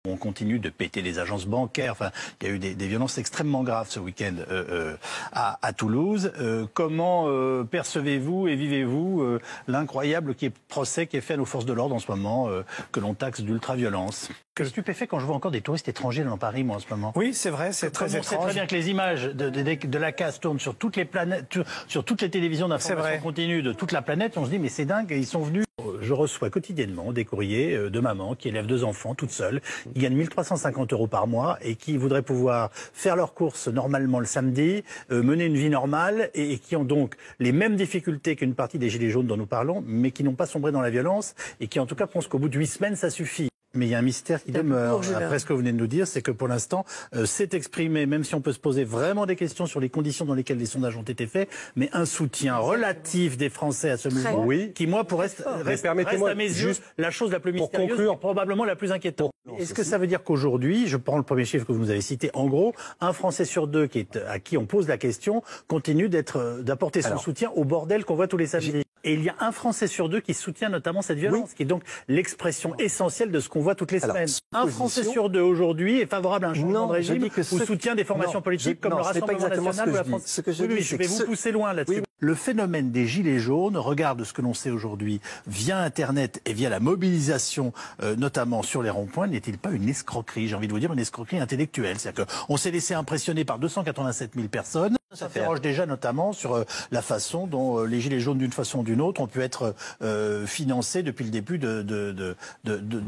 On continue de péter les agences bancaires. Enfin, il y a eu des violences extrêmement graves ce week-end à Toulouse. Comment percevez-vous et vivez-vous l'incroyable procès qui est fait à nos forces de l'ordre en ce moment, que l'on taxe d'ultra-violence? Que stupéfait quand je vois encore des touristes étrangers dans Paris, moi, en ce moment. Oui, c'est vrai, c'est très étrange. On sait très bien que les images de la casse tournent sur toutes les planètes, sur toutes les télévisions d'information continue de toute la planète. On se dit, mais c'est dingue, ils sont venus. Je reçois quotidiennement des courriers de mamans qui élèvent 2 enfants toutes seules, qui gagnent 1350 € par mois et qui voudraient pouvoir faire leurs courses normalement le samedi, mener une vie normale et qui ont donc les mêmes difficultés qu'une partie des gilets jaunes dont nous parlons, mais qui n'ont pas sombré dans la violence et qui en tout cas pensent qu'au bout de 8 semaines ça suffit. Mais il y a un mystère qui demeure, après ce que vous venez de nous dire, c'est que pour l'instant, c'est exprimé, même si on peut se poser vraiment des questions sur les conditions dans lesquelles les sondages ont été faits, mais un soutien relatif des Français à ce mouvement, qui moi, reste à mes yeux la chose la plus mystérieuse et probablement la plus inquiétante. Est-ce que ça veut dire qu'aujourd'hui, je prends le premier chiffre que vous nous avez cité, en gros, un Français sur 2 à qui on pose la question continue d'apporter son soutien au bordel qu'on voit tous les samedis. Et il y a un Français sur 2 qui soutient notamment cette violence, qui est donc l'expression essentielle de ce qu'on voit toutes les semaines. Un Français sur 2 aujourd'hui est favorable à un changement de régime ou soutient des formations politiques comme le Rassemblement national ou la France. Je vais vous pousser loin là-dessus. Le phénomène des gilets jaunes regarde ce que l'on sait aujourd'hui via Internet et via la mobilisation, notamment sur les ronds-points, n'est-il pas une escroquerie? J'ai envie de vous dire une escroquerie intellectuelle. C'est-à-dire qu'on s'est laissé impressionner par 287 000 personnes. Ça s'interroge déjà notamment sur la façon dont les gilets jaunes, d'une façon ou d'une autre, ont pu être financés depuis le début de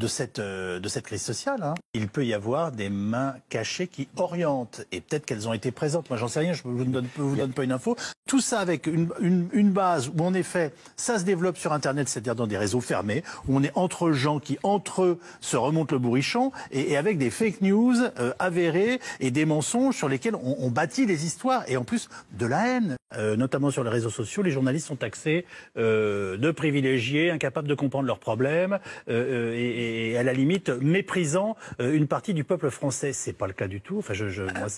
cette crise sociale. Il peut y avoir des mains cachées qui orientent, et peut-être qu'elles ont été présentes. Moi, j'en sais rien, je ne vous donne pas une info. Tout ça avec une base où, en effet, ça se développe sur Internet, c'est-à-dire dans des réseaux fermés, où on est entre gens qui, entre eux, se remontent le bourrichon, et avec des fake news avérées et des mensonges sur lesquels on bâtit des histoires, et en plus de la haine. Notamment sur les réseaux sociaux, les journalistes sont taxés de privilégiés, incapables de comprendre leurs problèmes, et à la limite méprisant une partie du peuple français. C'est pas le cas du tout. Enfin, moi,